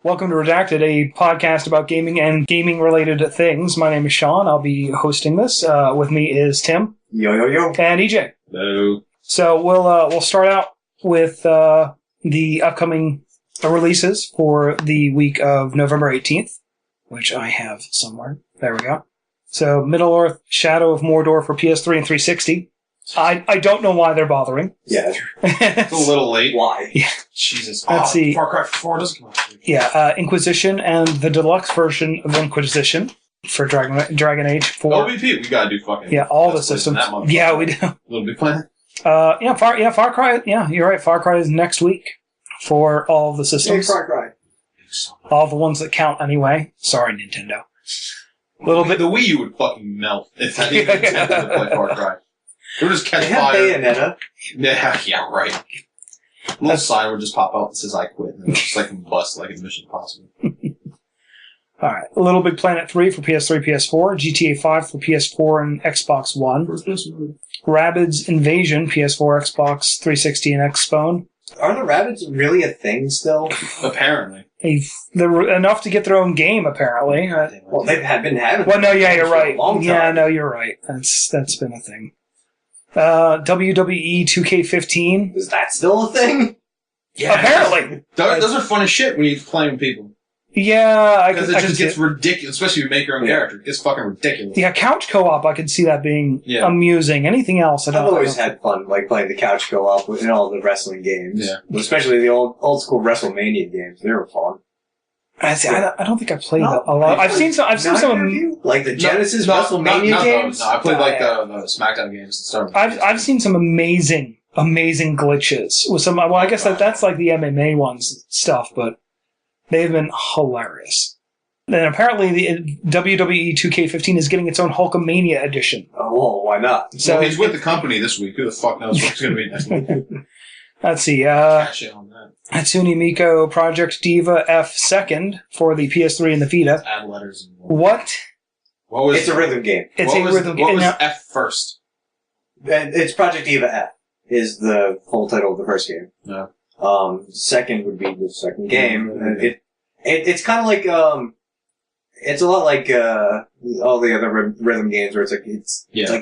Welcome to Redacted, a podcast about gaming and gaming-related things. My name is Shawn. I'll be hosting this. With me is Tim. Yo. And EJ. Hello. So we'll start out with the upcoming releases for the week of November 18th, which I have somewhere. There we go. So Middle-earth: Shadow of Mordor for PS3 and 360. I don't know why they're bothering. Yeah. It's a little late. Why? Yeah. Jesus. Let's see. Far Cry 4 doesn't come out. Yeah, Inquisition and the deluxe version of Inquisition for Dragon Age 4. LVP, we gotta do fucking... Yeah, all the systems. Yeah, we do. Little Big Planet. Far Cry. Yeah, you're right. Far Cry is next week for all of the systems. Hey, Far Cry. All the ones that count anyway. Sorry, Nintendo. The Wii U would fucking melt if I even attempted to play Far Cry. It would just catch They have fire. Bayonetta. Yeah, right. A little sign would just pop out that says I quit, and it would just like bust like it's Mission Impossible. Alright. Little Big Planet 3 for PS3, PS4. GTA 5 for PS4 and Xbox One. Rabbids Invasion, PS4, Xbox 360, and Xbone. Are the rabbits really a thing still? Apparently. They're enough to get their own game, apparently. Well, they've been having. Well, no, yeah, you're for a right. long time. Yeah, no, you're right. That's been a thing. WWE 2K15. Is that still a thing? Yeah. Apparently. Those are fun as shit when you play with people. Yeah, Because it just gets ridiculous, especially if you make your own character. It gets fucking ridiculous. Yeah, couch co-op, I could see that being amusing. Anything else? I've always had fun, like playing the couch co-op in all the wrestling games. Yeah. Especially the old school WrestleMania games. They were fun. I don't think I played that a lot. I've seen some. Like the Genesis WrestleMania games. No, I played like the SmackDown games and stuff. I've seen some amazing glitches with some. Well, I guess that's like the MMA ones stuff, but they've been hilarious. And apparently, the WWE 2K15 is getting its own Hulkamania edition. Oh, well, why not? So he's with the company this week. Who the fuck knows what's going to be next week? Let's see. Cash in on that. Hatsune Miku Project Diva F2nd for the PS3 and the Vita. Add letters. What? It's a rhythm game. Rhythm game. What was F first? It's Project Diva F is the full title of the first game. No. Second would be the second game. Mm-hmm. It's kind of like it's a lot like all the other rhythm games where it's like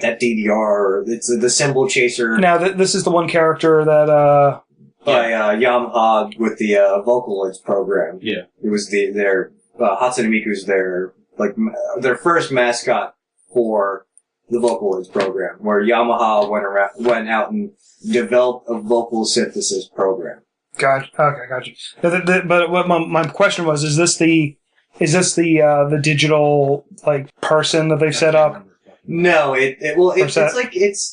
that DDR. Or it's the Symbol Chaser. Now this is the one character that by Yamaha with the Vocaloids program. Yeah, it was their Hatsune Miku's their first mascot for the Vocaloids program, where Yamaha went out and developed a vocal synthesis program. Gotcha. But what my question was: is this the digital person that they've set up? No, it's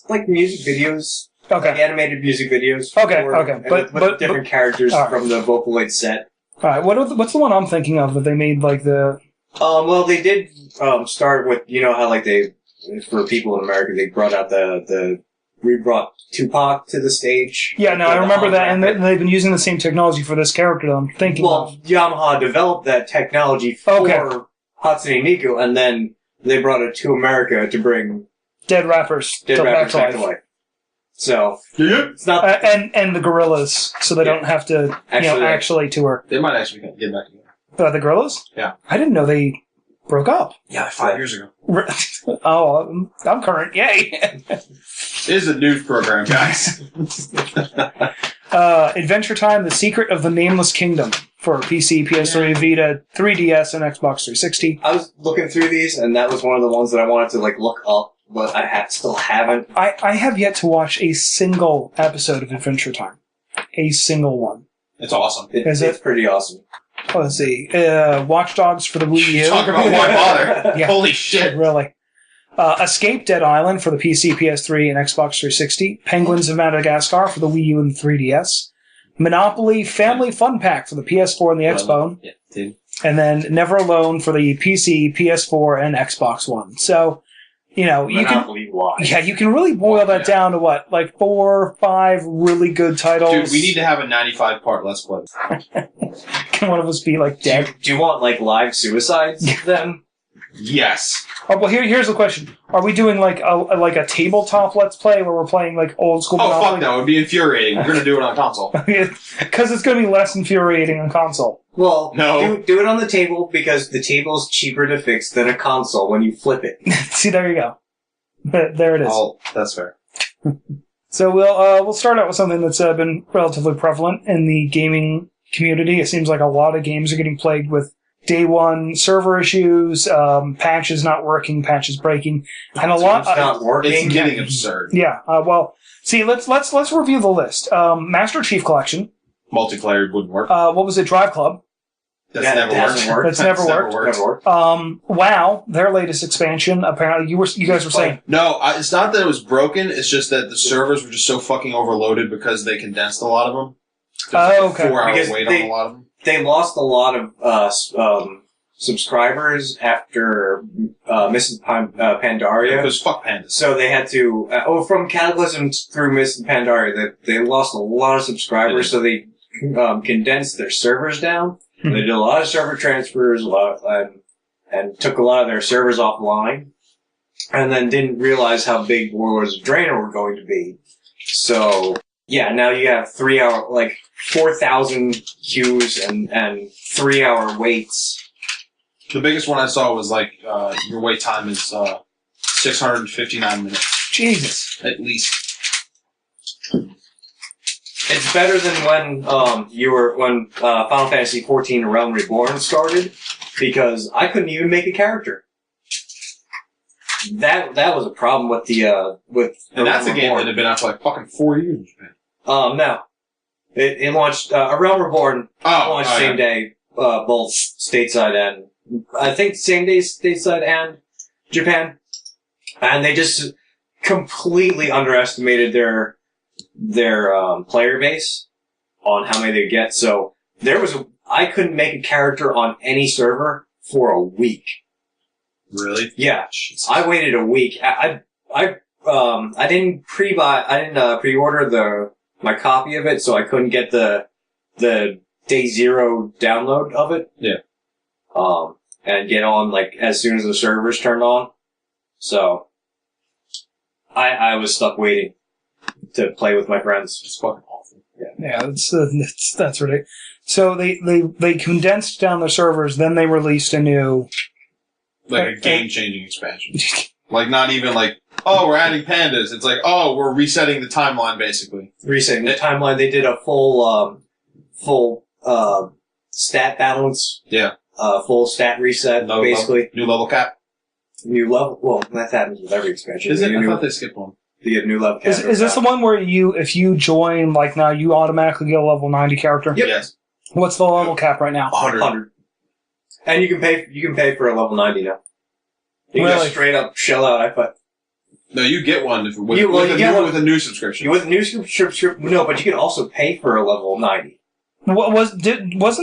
like music videos. Okay. Like animated music videos. Okay. But different characters from the Vocaloid set. All right. What's the one I'm thinking of that they made like the? Well, they did start with how for people in America they brought Tupac to the stage. Yeah, no, I remember that, and they've been using the same technology for this character that I'm thinking of. Well, Yamaha developed that technology for Hatsune Miku, and then they brought it to America to bring dead rappers back to life. So it's not and the Gorillas, so they don't have to actually tour. They might actually get back together. The Gorillas? Yeah, I didn't know they broke up. Yeah, 5 years ago. Oh, I'm current. Yay! This is a news program, guys. Adventure Time: The Secret of the Nameless Kingdom for PC, PS3, Vita, 3DS, and Xbox 360. I was looking through these, and that was one of the ones that I wanted to look up, but I still haven't. I have yet to watch a single episode of Adventure Time. A single one. It's awesome. It's pretty awesome. Oh, let's see. Watch Dogs for the Wii U. Talk about why bother. Yeah. Holy shit. Really. Escape Dead Island for the PC, PS3, and Xbox 360. Penguins of Madagascar for the Wii U and 3DS. Monopoly Family Fun Pack for the PS4 and the Xbone. Yeah, dude. And then Never Alone for the PC, PS4, and Xbox One. So, Monopoly you can really boil that down to what? 4 or 5 really good titles? Dude, we need to have a 95-part Let's Play. Can one of us be dead? Do you want live suicides then? Yes. Oh, well, here's the question: are we doing like a tabletop Let's Play where we're playing like old school? Oh fuck no! It would be infuriating. We're gonna do it on console. Because it's going to be less infuriating on console. Well, no. Do it on the table because the table's cheaper to fix than a console when you flip it. See, there you go. There it is. That's fair. So we'll start out with something that's been relatively prevalent in the gaming community. It seems like a lot of games are getting plagued with day one server issues, patches not working, patches breaking, and a lot. It's not working. It's getting absurd. Yeah. Well, see, let's review the list. Master Chief Collection. Multiplayer wouldn't work. What was it? Drive Club. That's never worked. That's never worked. WoW, their latest expansion. Apparently, you guys were saying no. It's not that it was broken. It's just that the servers were just so fucking overloaded because they condensed a lot of them. Oh, okay. 4 hour wait on a lot of them. They lost a lot of subscribers after Mrs. Pandaria. Because fuck pandas. So they had to from Cataclysm through Mrs. Pandaria, they lost a lot of subscribers. So they condensed their servers down. They did a lot of server transfers, and took a lot of their servers offline, and then didn't realize how big Warlords of Draenor were going to be. So, yeah, now you have 4,000 queues and 3 hour waits. The biggest one I saw was your wait time is 659 minutes. Jesus. At least. It's better than when Final Fantasy XIV Realm Reborn started, because I couldn't even make a character. That was a problem with and that's a game that had been out for like fucking 4 years in Japan. No. It launched Realm Reborn launched same day, both stateside and I think same day stateside and Japan. And they just completely underestimated their player base on how many they get. So I couldn't make a character on any server for a week. Really? Yeah. Jesus. I waited a week. I didn't pre-order my copy of it, so I couldn't get the day zero download of it. Yeah. And get on as soon as the servers turned on. So I was stuck waiting to play with my friends. It's fucking awful. Yeah, that's ridiculous. So they condensed down the servers, then they released a new a game-changing expansion. Not even we're adding pandas. It's we're resetting the timeline, basically. Resetting the timeline. They did a full stat balance. Yeah. Full stat reset, basically. New level cap. New level. Well, that happens with every expansion. Is it? I thought they skipped one. You get new level cap. Is this the one where if you join now, you automatically get a level 90 character? Yep. Yes. What's the level cap right now? 100. And you can pay for a level 90 now. You can just straight up shell out. No, you get one with a new subscription. With a new subscription, no, but you can also pay for a level 90. Wasn't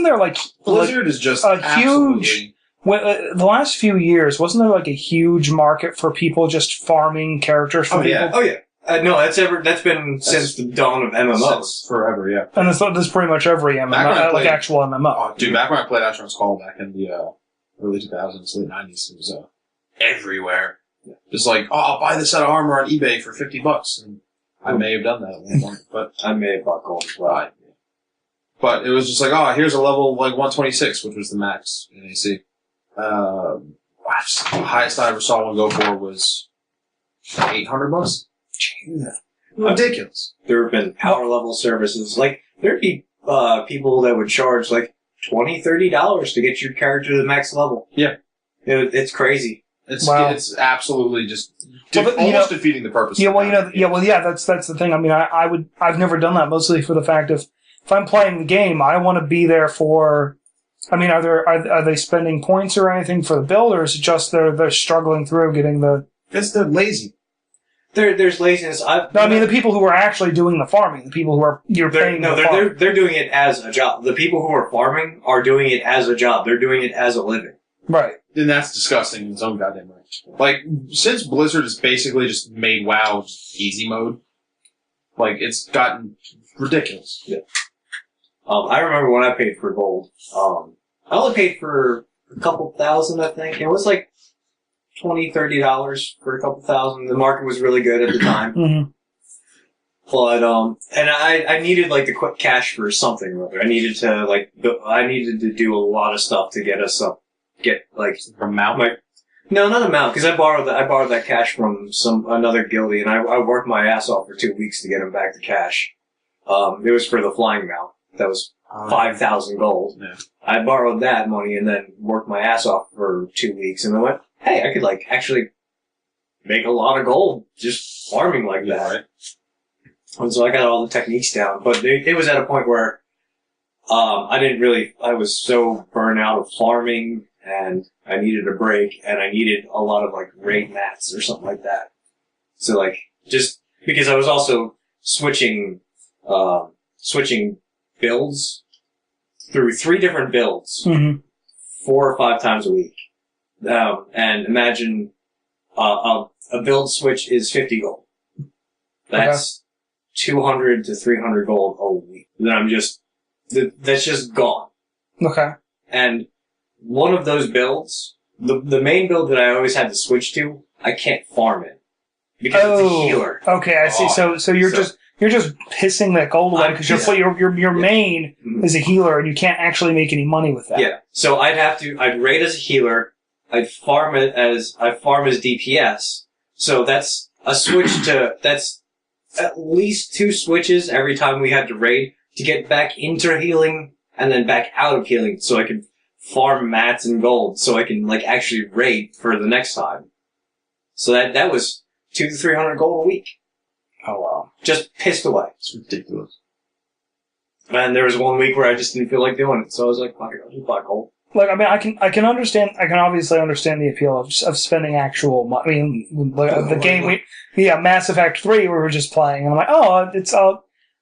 there Blizzard is just a huge? The last few years, wasn't there a huge market for people just farming characters from people? Oh yeah. No, that's been since the dawn of MMOs. Forever, yeah. And that's pretty much every MMO, actual MMO. Oh, dude, back when I played Asheron's Call back in the early 2000s, late 90s, it was everywhere. Yeah. Just I'll buy this set of armor on eBay for $50, and I may have done that at one point, but I may have bought gold as well. But it was just here's a level 126, which was the max in AC. The highest I ever saw one go for was $800. Ridiculous. There have been power level services. There'd be people that would charge $20, $30 to get your character to the max level. Yeah. It's crazy. It's absolutely just almost defeating the purpose. Yeah, that's the thing. I mean, I've never done that, mostly for the fact of if I'm playing the game, I want to be there for. I mean, are they spending points or anything for the build, or is it just they're struggling through getting the? Because they're lazy. There's laziness. I mean, the people who are actually doing the farming, the people who are paying. No, they're doing it as a job. The people who are farming are doing it as a job. They're doing it as a living. Right. And that's disgusting in its own goddamn right. Since Blizzard has basically just made WoW easy mode, it's gotten ridiculous. Yeah. I remember when I paid for gold. I only paid for a couple thousand, I think. It was $20-$30 for a couple thousand. The market was really good at the time. Mm-hmm. But, and I needed, like, the quick cash for something or other. I needed to do a lot of stuff to get us up, From Mount? No, not a mount, because I borrowed that cash from another guildie, and I worked my ass off for 2 weeks to get him back the cash. It was for the flying mount. That was 5,000 gold. Yeah. I borrowed that money and then worked my ass off for 2 weeks, and I went, hey, I could, like, actually make a lot of gold just farming like that. Right. And so I got all the techniques down, but it was at a point where, I was so burnt out of farming, and I needed a break, and I needed a lot of, like, raid mats or something like that. So, like, just because I was also switching builds through 3 different builds, 4 or 5 times a week. And imagine, a build switch is 50 gold. That's 200 to 300 gold a week. Then that's just gone. Okay. And one of those builds, the main build that I always had to switch to, I can't farm it. Because it's a healer. Okay, I see. So you're just pissing that gold away because your main is a healer and you can't actually make any money with that. Yeah. So I'd raid as a healer, I'd farm as DPS. So that's a switch that's at least 2 switches every time we had to raid to get back into healing and then back out of healing so I could farm mats and gold so I can, like, actually raid for the next time. So that was 200 to 300 gold a week. Oh, wow. Just pissed away. It's ridiculous. And there was 1 week where I just didn't feel like doing it, so I was like, fuck it, I'll just buy gold. Like, I mean, I can obviously understand the appeal of spending actual money. I mean, the game, Mass Effect 3, we were just playing, and I'm like,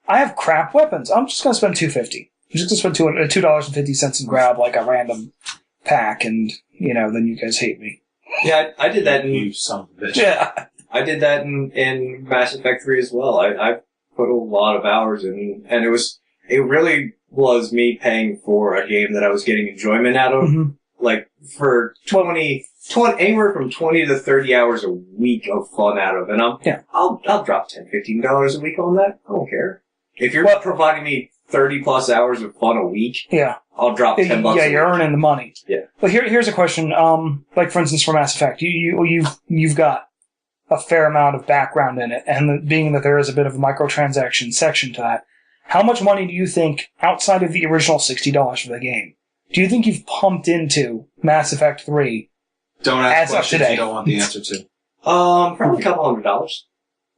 I have crap weapons. I'm just gonna spend $2.50. I'm just gonna spend $2.50 and grab, like, a random pack, and, then you guys hate me. Yeah, I did that You son of a bitch. Yeah, I did that in Mass Effect 3 as well. I put a lot of hours in, and it really was me paying for a game that I was getting enjoyment out of, like, for 20, anywhere from 20 to 30 hours a week of fun out of, and I'll drop $10, $15 a week on that. I don't care. If you're providing me 30 plus hours of fun a week, I'll drop $10. Yeah, you're earning the money. Yeah. But here's a question. Like, for instance, for Mass Effect, you've got a fair amount of background in it, and being that there is a bit of a microtransaction section to that, how much money do you think, outside of the original $60 for the game, do you think you've pumped into Mass Effect 3? Don't ask questions you don't want the answer to. Probably a couple $100.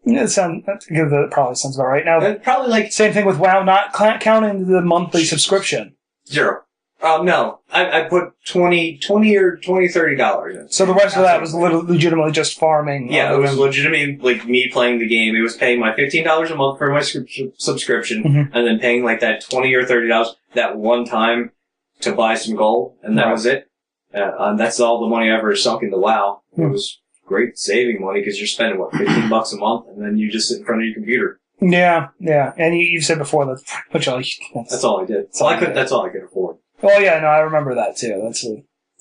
That probably sounds about right. Now, probably like same thing with WoW, not counting the monthly subscription. 0. No, I put $20 or $30 in. So the rest of that was legitimately just farming. Yeah, it was legitimately like me playing the game. It was paying my $15 a month for my subscription, and then paying like that $20 or $30 that one time to buy some gold, and that was it. And that's all the money I ever sunk into WoW. It was great saving money because you're spending $15 a month, and then you just sit in front of your computer. Yeah. And you've said before that that's all I did. That's all I could afford. Oh yeah, no, I remember that too.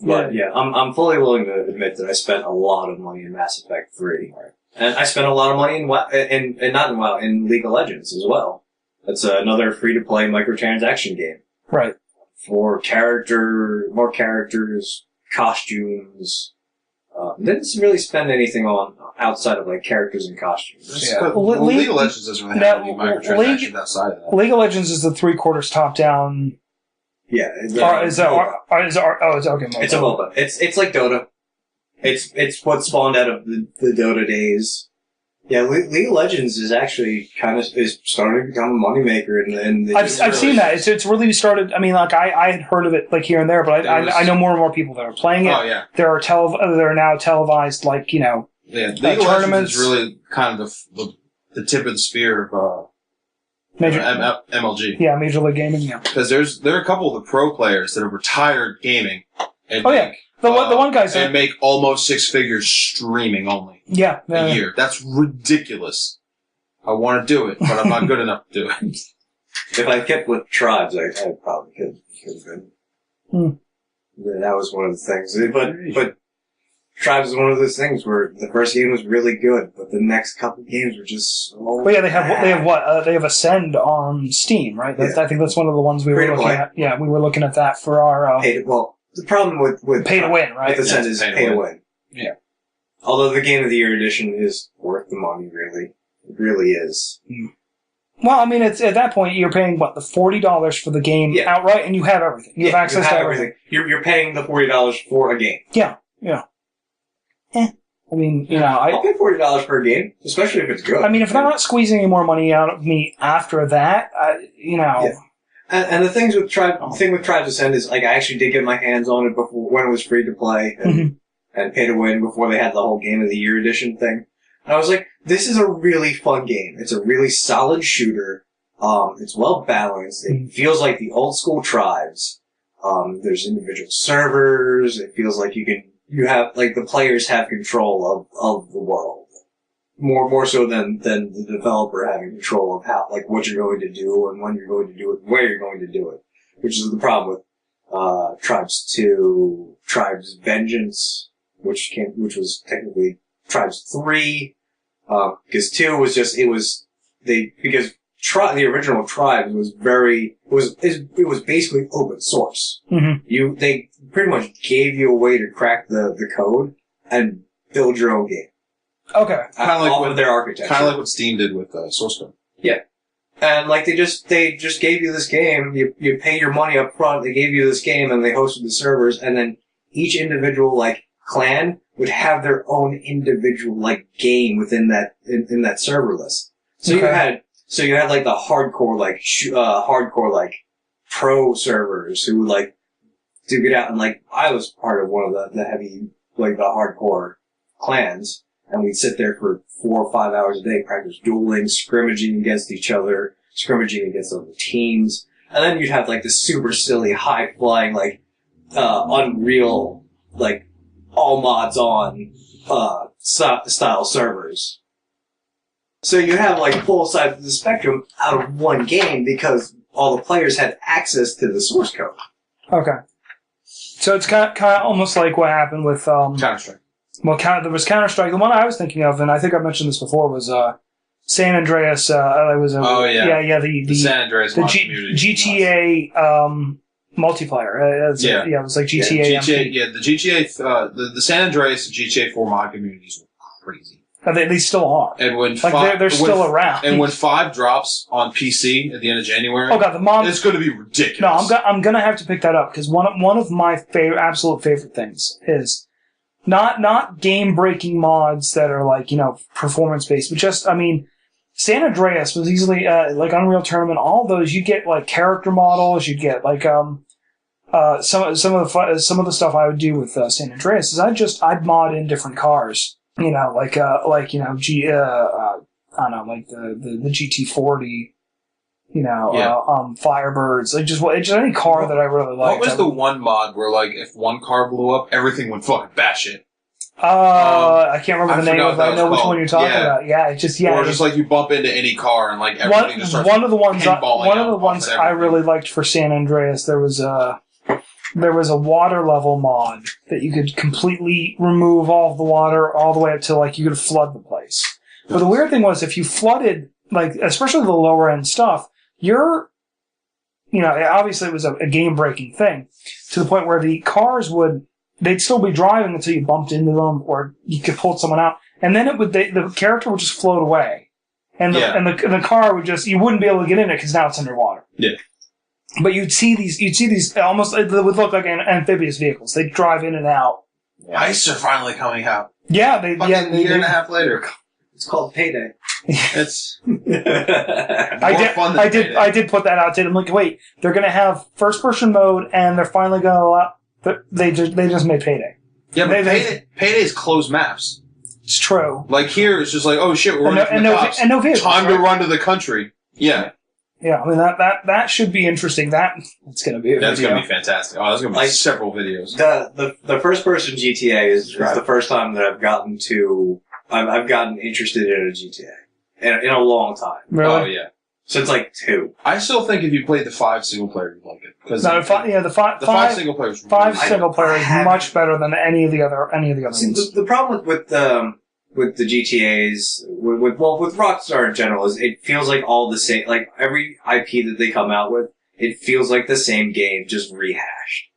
But yeah, I'm fully willing to admit that I spent a lot of money in Mass Effect 3. And I spent a lot of money in WoW, and not in WoW, in League of Legends as well. That's another free-to-play microtransaction game. Right. For more characters, costumes. Didn't really spend anything on outside of like characters and costumes. Yeah. League of Legends doesn't really have any microtransactions outside of that. League of Legends is the 3/4 top-down. Yeah. It's okay. It's a MOBA. It's like Dota. It's what spawned out of the Dota days. Yeah, League of Legends is actually is starting to become a moneymaker, and I've seen that. It's really started. I mean, like I had heard of it like here and there, but I know more and more people that are playing it. Oh yeah, there are now televised Yeah, League of Legends is really kind of the tip of the spear of MLG. Yeah, Major League Gaming. Yeah, because there are a couple of the pro players that have retired gaming. And the one guy and make almost 6 figures streaming only. Yeah, a year. That's ridiculous. I want to do it, but I'm not good enough to do it. If I kept with tribes, I probably could have been. Yeah, that was one of the things. But Tribes is one of those things where the first game was really good, but the next couple games were just so Well, yeah, they have what? They have Ascend on Steam, right? Yeah. I think that's one of the ones we were looking at. Yeah, we were looking at that for our the problem with pay to win, right? With Ascend is pay to win. Yeah. Although the Game of the Year edition is worth the money, really, it really is. Well, I mean, it's at that point you're paying the $40 for the game outright, and you have everything. You have access to everything. You're paying the $40 for a game. Yeah. I mean, I'll pay $40 per game, especially if it's good. I mean, if they're not squeezing any more money out of me after that, Yeah. And the thing with Tribes Ascend is, I actually did get my hands on it before when it was free to play and pay to win before they had the whole Game of the Year edition thing. And I was like, this is a really fun game. It's a really solid shooter. It's well balanced. It feels like the old school Tribes. There's individual servers. It feels like the players have control of the world. More so than the developer having control of what you're going to do and when you're going to do it, where you're going to do it. Which is the problem with, Tribes 2, Tribes Vengeance, which was technically Tribes 3, because 2 was because the original Tribes was it was basically open source. Mm-hmm. They pretty much gave you a way to crack the code and build your own game. Okay. Kind of like with their architecture. Kind of like what Steam did with source code. Yeah. And they just gave you this game, you pay your money up front, they gave you this game and they hosted the servers, and then each individual clan would have their own individual game within that server list. So you had the hardcore hardcore pro servers who would duke it out, and I was part of one of the heavy the hardcore clans, and we'd sit there for 4 or 5 hours a day, practice dueling, scrimmaging against each other, scrimmaging against other teams, and then you'd have the super silly, high flying Unreal all mods on style servers. So you have both sides of the spectrum out of one game because all the players had access to the source code. Okay. So it's kind of almost like what happened with Counter-Strike. Well, there was Counter-Strike. The one I was thinking of, and I think I mentioned this before, was San Andreas. The San Andreas the GTA multiplayer. It was like GTA. The GTA. The San Andreas and GTA 4 mod communities were crazy. They still are. And when they're still around. And when 5 drops on PC at the end of January, the mod, it's going to be ridiculous. No, I'm gonna have to pick that up because one of my absolute favorite things is not game breaking mods that are performance based, but just San Andreas was easily Unreal Tournament. All those you get character models. You get some of the stuff I would do with San Andreas is I'd mod in different cars. I don't know, the GT40, Firebirds, just any car that I really liked. What was the one mod where if one car blew up, everything would fucking batshit? I can't remember the name of it. I know which one you're talking about. Yeah, Or just you bump into any car and everything just starts one of the ones I everything. really liked for San Andreas, there was a water level mod that you could completely remove all of the water all the way up to you could flood the place. But the weird thing was if you flooded especially the lower end stuff, obviously it was a game breaking thing to the point where the cars they'd still be driving until you bumped into them or you could pull someone out, and then the character would just float away, and the car would you wouldn't be able to get in it because now it's underwater. Yeah. But you'd see these almost, it would look like amphibious vehicles. They'd drive in and out. Ice are finally coming out. Yeah, a year and a half later. It's called Payday. It's I did put that out. I'm like, wait, they're going to have first person mode, and they're finally going to allow. They just made Payday. Yeah, but Payday's closed maps. It's true. Here, it's just oh shit, we're running from the cops. And no vehicles. Time to run to the country. Yeah. Yeah, that should be interesting. That's going to be going to be fantastic. Oh, there's going to be several videos. The first person GTA is the first time that I've gotten interested in a GTA in a long time. Really? Oh yeah. Since 2. I still think if you played the 5 single player, you'd like it. Because No, the five single players. Five single player is much better than any of the other See, ones. the problem with the GTAs, with Rockstar in general, is it feels like all the same. Like every IP that they come out with, it feels like the same game, just rehashed.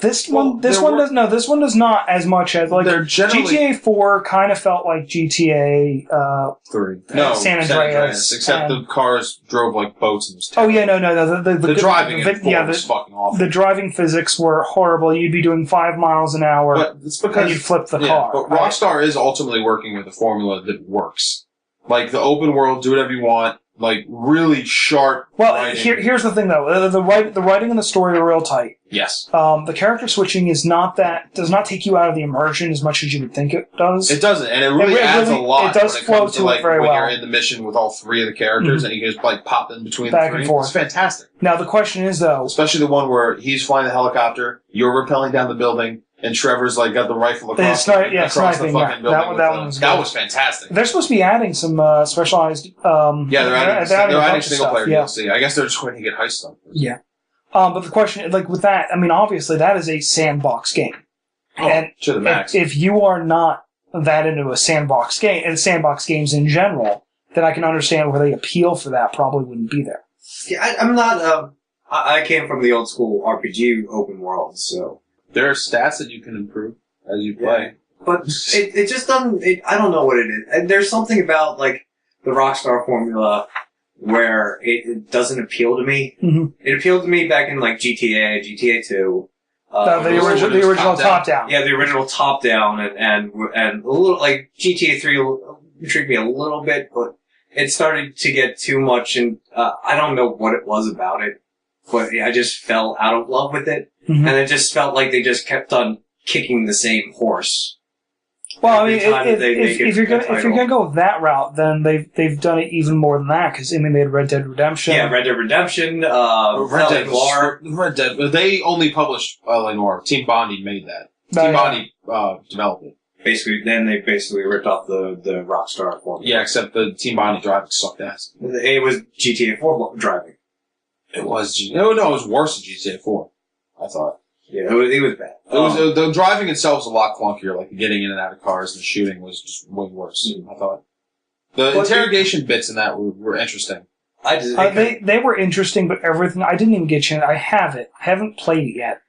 This one does not as much as like GTA 4 kind of felt like GTA 3. No, San Andreas, except the cars drove like boats and was terrible. Oh yeah, no. The driving was fucking awful. The driving physics were horrible. You'd be doing 5 miles an hour, but it's because, and you'd flip the car. But Rockstar is ultimately working with a formula that works. Like the open world, do whatever you want. Like really sharp. Well, writing. here's the thing though. The writing and the story are real tight. Yes. The character switching does not take you out of the immersion as much as you would think it does. It doesn't, and it really adds a lot. It does flow to it very well. When you're in the mission with all three of the characters, and you can just like pop in between back the three. And forth. It's fantastic. Now the question is though, especially the one where he's flying the helicopter, you're rappelling down the building, and Trevor's like got the rifle across the fucking building. That was fantastic. They're supposed to be adding some specialized. They're adding single player DLC. I guess they're just going to get heist stuff. Yeah. But the question, like with that, I mean, obviously that is a sandbox game, and to the max. If you are not that into a sandbox game and sandbox games in general, then I can understand where the appeal for that probably wouldn't be there. Yeah, I'm not. I came from the old school RPG open world, so. There are stats that you can improve as you play. Yeah. But it just doesn't, I don't know what it is. And there's something about, like, the Rockstar formula where it doesn't appeal to me. Mm-hmm. It appealed to me back in, like, GTA 2. The original top-down. Yeah, the original top-down and a little, like, GTA 3 intrigued me a little bit, but it started to get too much, and I don't know what it was about it, but I just fell out of love with it. Mm-hmm. And it just felt like they just kept on kicking the same horse. Well, I mean, if you're gonna go with that route, then they've done it even more than that. Because I mean, they had Red Dead Redemption. Yeah, Red Dead Redemption. Red Dead. They only published LA Noire. Team Bondi made that. Team Bondi developed it. Basically, then they basically ripped off the Rockstar formula. Yeah, except the Team Bondi driving sucked ass. It was GTA 4 driving. It was. No, it was worse than GTA 4. I thought. Yeah, it was bad. The driving itself was a lot clunkier. Like getting in and out of cars and the shooting was just way worse. I thought the interrogation bits in that were interesting. They were interesting, but everything I didn't even get a chance. I haven't played it yet.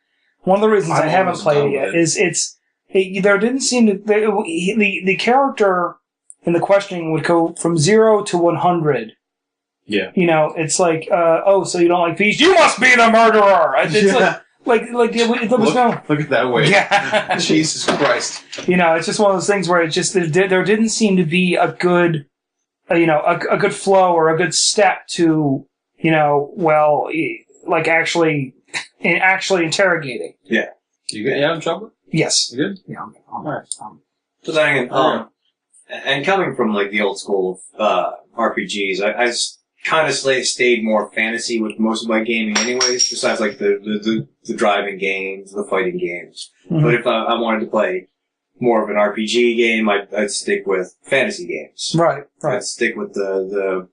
One of the reasons I haven't played it yet is there didn't seem to the character in the questioning would go from 0 to 100. Yeah, it's like so you don't like peace? You must be the murderer. It's Like there was look at that way. Yeah. Jesus Christ. It's just one of those things where it just there didn't seem to be a good, a good flow or a good step to, like actually interrogating. Yeah. You good? Yeah, I'm trouble. Yes. You good? Yeah. All right. So then, and coming from like the old school RPGs, I kind of stayed more fantasy with most of my gaming anyways, besides like the driving games, the fighting games. Mm-hmm. But if I wanted to play more of an RPG game, I'd stick with fantasy games. Right. I'd stick with the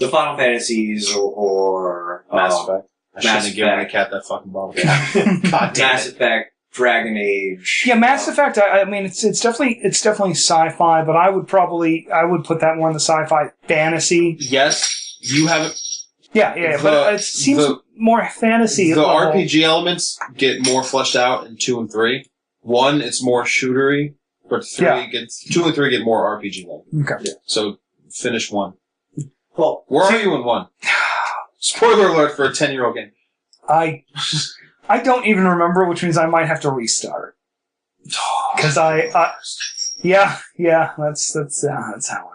Final Fantasies or Mass Effect. I shouldn't have given the cat that fucking bottle. God damn Mass Effect, Dragon Age. Yeah, Mass Effect. I mean, it's definitely sci-fi, but I would put that more in the sci-fi fantasy. Yes. You haven't. Yeah, but it seems more fantasy. The RPG elements get more fleshed out in 2 and 3. 1, it's more shootery, but 2 and 3 get more RPG like. Okay. Yeah. So finish 1. Well, where are you in 1? Spoiler alert for a 10-year-old game. I don't even remember, which means I might have to restart. Because that's how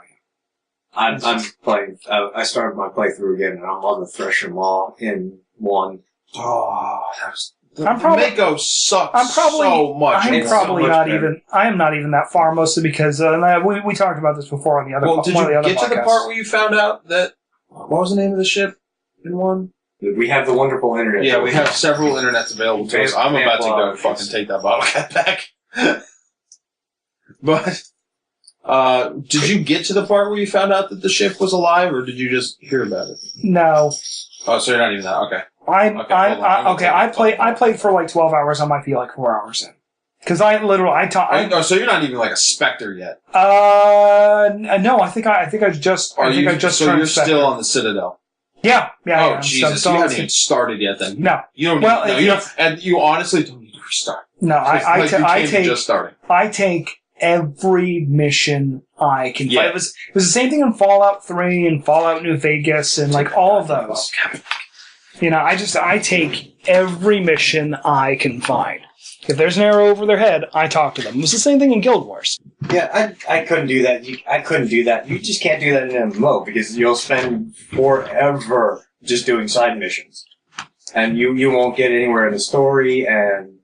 I'm playing. I started my playthrough again, and I'm on the Thresher Maw in 1. Oh, Mako sucks so much. I'm probably not even. I am not even that far, mostly because we talked about this before on the other. Well, did you get to the part where you found out that what was the name of the ship in 1? We have the wonderful internet. Yeah, we have several internets available to us. I'm about to go fucking take that bottle cap back. But. Did you get to the part where you found out that the ship was alive, or did you just hear about it? No. Oh, so you're not even that. Okay. I played for like 12 hours. I might be like 4 hours in. Because so you're not even like a Spectre yet. No, I think I just So you're turned still on the Citadel. Yeah. Oh, Jesus. You haven't even started yet then. No. You don't and you honestly don't need to restart. No, I take just starting. I take every mission I can. Yeah. It was the same thing in Fallout 3 and Fallout New Vegas and like all of those. I take every mission I can find. If there's an arrow over their head, I talk to them. It was the same thing in Guild Wars. Yeah, I couldn't do that. I couldn't do that. You just can't do that in an MMO because you'll spend forever just doing side missions. And you won't get anywhere in the story, and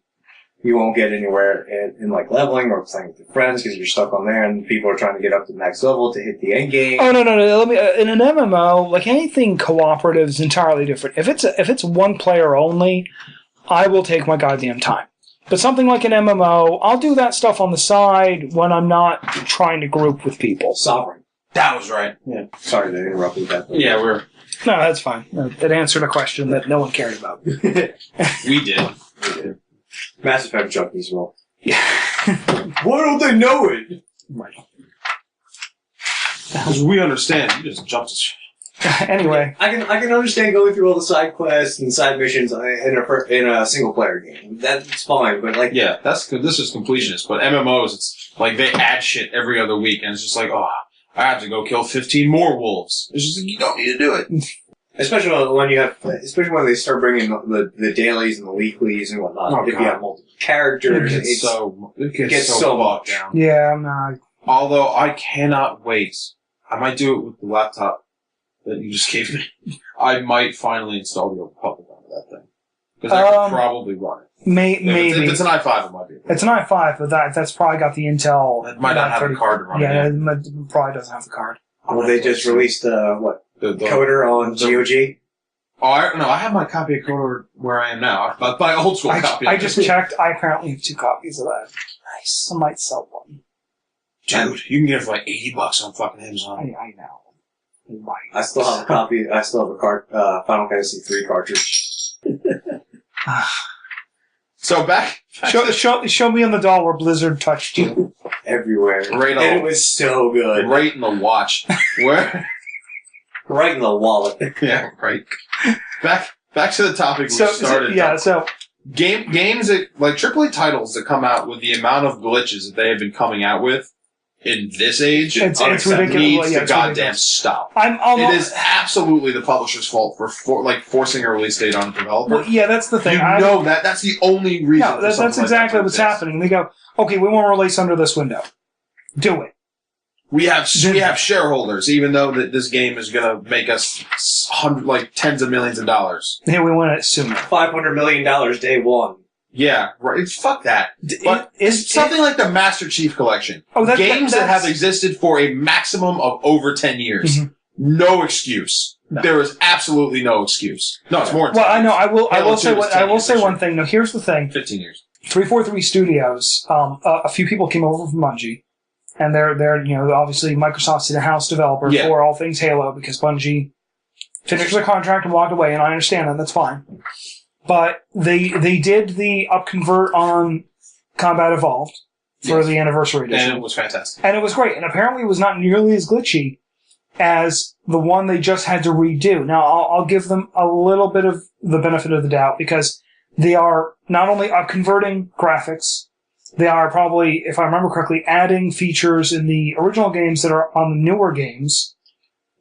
you won't get anywhere in like leveling or playing with your friends because you're stuck on there and people are trying to get up to the max level to hit the end game. Oh, no. Let me, in an MMO, like anything cooperative is entirely different. If it's one player only, I will take my goddamn time. But something like an MMO, I'll do that stuff on the side when I'm not trying to group with people. Sovereign. That was right. Yeah. Sorry to interrupt you with that. Yeah, No, that's fine. It answered a question that no one cared about. We did. Mass Effect junkies will. Yeah. Why don't they know it? Right. Because we understand. You just jumped us. Anyway. I can understand going through all the side quests and side missions in a single player game. That's fine, but like... Yeah, that's good. This is completionist. But MMOs, it's like they add shit every other week, and it's just like, oh, I have to go kill 15 more wolves. It's just like, you don't need to do it. Especially when they start bringing the dailies and the weeklies and whatnot. Oh, if you have multiple characters, it gets so bogged down. Yeah, I'm not... Although I cannot wait. I might do it with the laptop that you just gave me. I might finally install the Old Republic onto that thing. Because I can probably run it. Maybe. If it's an i5, it might be. It's an i5, but that's probably got the Intel... It might not have the card to run it. Yeah, it probably doesn't have the card. Well, they just released, the Coder on GOG? Oh, I have my copy of Coder where I am now. But my old school copy. I just checked. I apparently have 2 copies of that. Nice. I might sell one. Dude, you can get it for like $80 on fucking Amazon. I know. I still have a copy. I still have a Final Fantasy 3 cartridge. So back. Show me on the doll where Blizzard touched you. Everywhere. And it was so good. Right in the watch. Where? Right in the wallet. Yeah, right. Back to the topic we started. Games that, like AAA titles that come out with the amount of glitches that they have been coming out with in this age, it's ridiculous. Needs to goddamn stop. It is absolutely the publisher's fault for forcing a release date on a developer. Well, yeah, that's the thing. That's the only reason. No, that's exactly what's happening. They go, okay, we want to release under this window. Do it. We have shareholders, even though that this game is going to make us tens of millions of dollars. Yeah, we want it sooner. $500 million day one. Yeah, right. Fuck that. But it's something like the Master Chief Collection. Games that have existed for a maximum of over 10 years. Mm-hmm. No excuse. No. There is absolutely no excuse. No, it's more than 10 years. I know. I will say one thing. Now, here's the thing. 15 years. 343 Studios, a few people came over from Bungie. And they're obviously Microsoft's in-house developer for all things Halo because Bungie finished their contract and walked away, and I understand that. That's fine. But they did the upconvert on Combat Evolved for the Anniversary Edition. And it was fantastic. And it was great. And apparently it was not nearly as glitchy as the one they just had to redo. Now, I'll give them a little bit of the benefit of the doubt because they are not only upconverting graphics, they are probably, if I remember correctly, adding features in the original games that are on the newer games.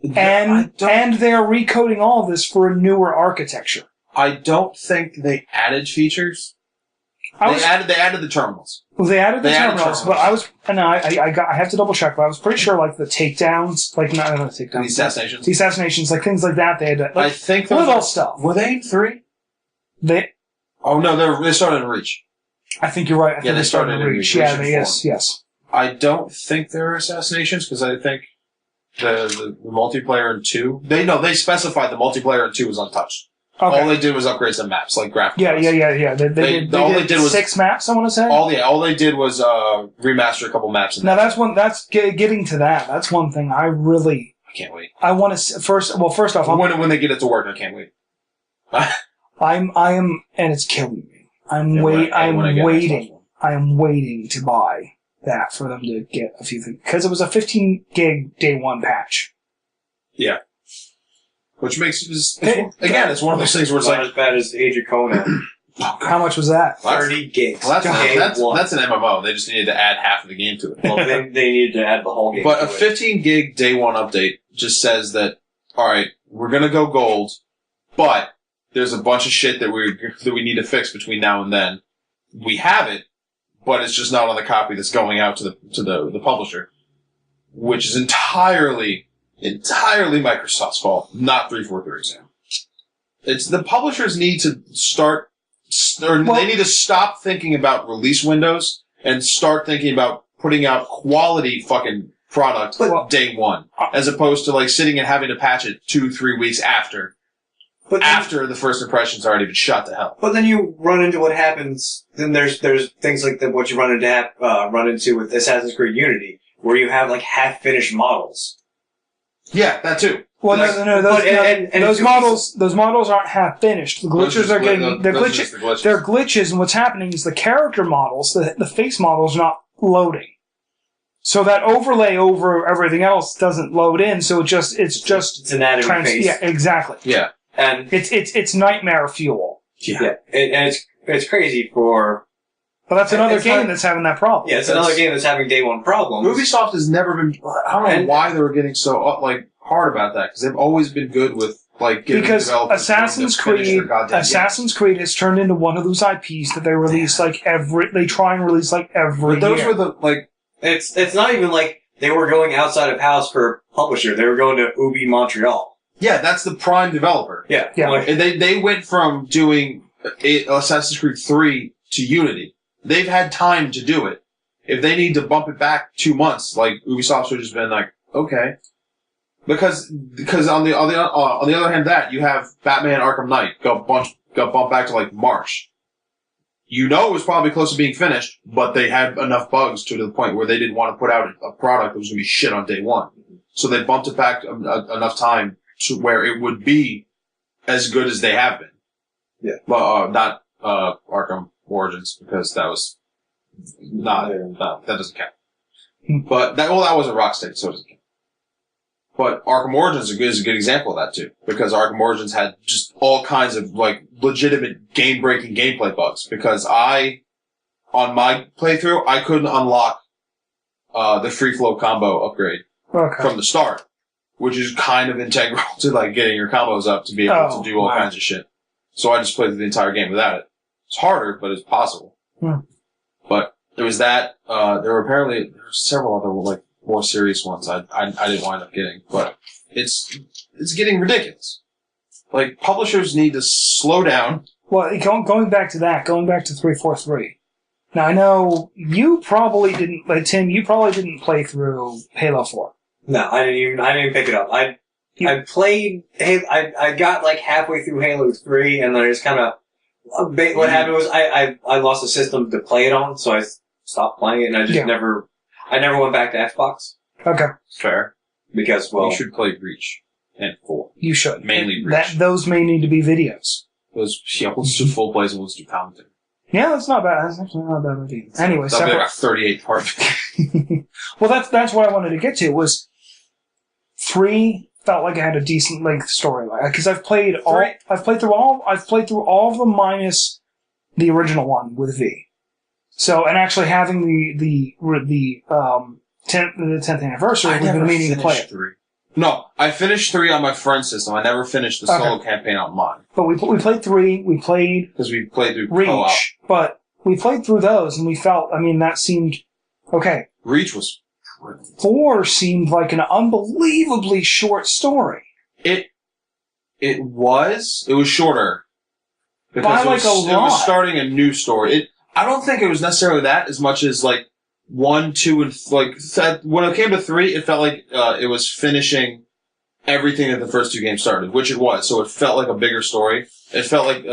And they're recoding all of this for a newer architecture. I don't think they added features. They added the terminals. Well, they added the terminals, but I have to double check, but I was pretty sure like the takedowns, like not the takedowns. The assassinations, like things like that, they had I think little stuff. Were they in 3? Oh no, they started in Reach. I think you're right. I think they started in Reach. Yeah, yes. I don't think there are assassinations because I think the multiplayer in 2. They specified the multiplayer in 2 was untouched. Okay. All they did was upgrade some maps, like graphics. Yeah. They did 6 maps, I want to say. All they did was remaster a couple maps. Now that's getting to that. That's one thing I can't wait. I want to first off. When they get it to work, I can't wait. I am, and it's killing me. I'm waiting to buy that for them to get a few things. Because it was a 15 gig day one patch. Yeah. Which makes it's one of those things where it's not like as bad as Age of Conan. How much was that? 30 gigs. Well, that's an MMO. They just needed to add half of the game to it. Well, they needed to add the whole game. But a 15 gig day one update just says that, all right, we're gonna go gold, but there's a bunch of shit that we need to fix between now and then. We have it, but it's just not on the copy that's going out to the publisher, which is entirely Microsoft's fault, not 343's. It's the publishers need to they need to stop thinking about release windows and start thinking about putting out quality fucking product day one, as opposed to like sitting and having to patch it 2-3 weeks after the first impression's already been shot to hell. But then you run into what happens. Then there's things like what you run into with Assassin's Creed Unity, where you have like half finished models. Yeah, that too. Well, no. Those models aren't half finished. The glitches are getting they're glitches, and what's happening is the character models, the face models, are not loading. So that overlay over everything else doesn't load in. So it's anatomy face. Yeah, exactly. Yeah, and it's nightmare fuel. Yeah, and it's crazy for. But that's another game that's having that problem. Yeah, it's another game that's having day one problems. Ubisoft has never been. I don't know why they were getting so hard about that, because they've always been good with giving developers Assassin's Creed has turned into one of those IPs that they release they try and release every But those year. were the It's not even like they were going outside of house for publisher. They were going to Ubi Montreal. Yeah, that's the prime developer. Yeah. And they went from doing Assassin's Creed 3 to Unity. They've had time to do it. If they need to bump it back 2 months, Ubisoft should have just been like, okay. Because on the other hand, that you have Batman Arkham Knight got bumped back to March. It was probably close to being finished, but they had enough bugs to the point where they didn't want to put out a product that was going to be shit on day one. So they bumped it back enough time to where it would be as good as they have been. Yeah. But not Arkham Origins, because that was that doesn't count. But that was a Rocksteady, so it doesn't count. But Arkham Origins is a good example of that too, because Arkham Origins had just all kinds of legitimate game-breaking gameplay bugs. Because on my playthrough, I couldn't unlock the free flow combo upgrade from the start, which is kind of integral to getting your combos up to be able to do all kinds of shit. So I just played through the entire game without it. It's harder, but it's possible. Yeah. But there was that. There were several other more serious ones I didn't wind up getting, but it's getting ridiculous. Publishers need to slow down. Well, going back to 343. Now I know you probably didn't, Tim. You probably didn't play through Halo 4. No, I didn't even pick it up. I played. I got halfway through Halo 3, and then I just kind of. What happened was I lost a system to play it on, so I stopped playing it, and I just never went back to Xbox. Okay. Fair. Because, you should play Reach and 4. You should. Mainly Reach. Those may need to be videos. Let's do full plays and let's do commentary. Yeah, that's not bad. That's actually not a bad idea. Anyway, that'll be 38 parts. Well, that's what I wanted to get to, was 3 felt like it had a decent length storyline. Because I've played through all of them minus the original one with V. So, and actually having the 10th anniversary, we've been meaning to play it. 3. No, I finished 3 on my friend's system. I never finished the solo campaign on mine. But we played 3. Because we played through Reach, co-op. but we played through those, and we felt. that seemed okay. Reach was. 4 seemed like an unbelievably short story. It was shorter. Because By a lot. It was starting a new story. I don't think it was necessarily that as much as 1, 2, and when it came to 3, it felt like it was finishing everything that the first 2 games started, which it was. So it felt like a bigger story. It felt like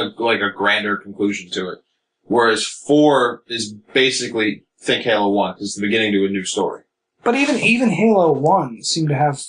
a grander conclusion to it. Whereas 4 is basically think Halo 1, because it's the beginning to a new story. But even Halo 1 seemed to have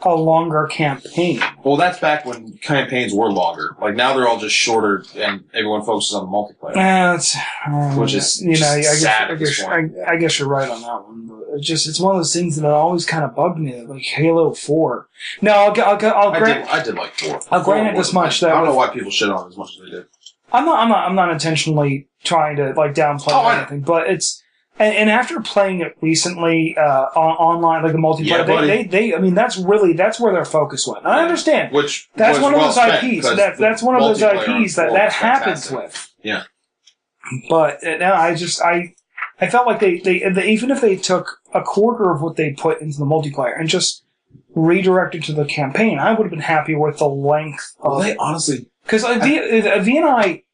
a longer campaign. Well, that's back when campaigns were longer. Like, now they're all just shorter, and everyone focuses on the multiplayer. Which is sad at this point. I guess you're right on that one. But it's one of those things that always kind of bugged me, like Halo 4. No, I'll grant... I did like 4. I'll grant it this much. I don't know why people shit on it as much as they did. I'm not intentionally trying to, like, downplay or anything, but it's... And after playing it recently online, like the multiplayer, that's where their focus went. And I understand. That's one of those IPs. That's one of those IPs that happens with. Yeah. But now I felt like they even if they took a quarter of what they put into the multiplayer and just redirected to the campaign, I would have been happy with the length. They honestly, because V and I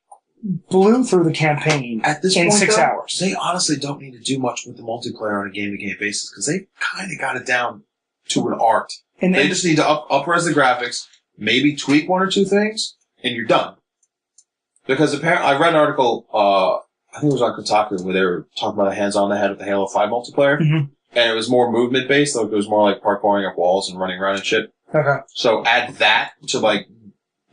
blew through the campain at this in point, 6 hours. They honestly don't need to do much with the multiplayer on a game-to-game basis because they kind of got it down to an art. And they just need to up-res the graphics, maybe tweak one or two things, and you're done. Because apparently, I read an article, I think it was on Kotaku, where they were talking about a hands-on they had with the Halo 5 multiplayer, and it was more movement-based, like it was more like parkouring up walls and running around and shit. Okay. So add that to, like,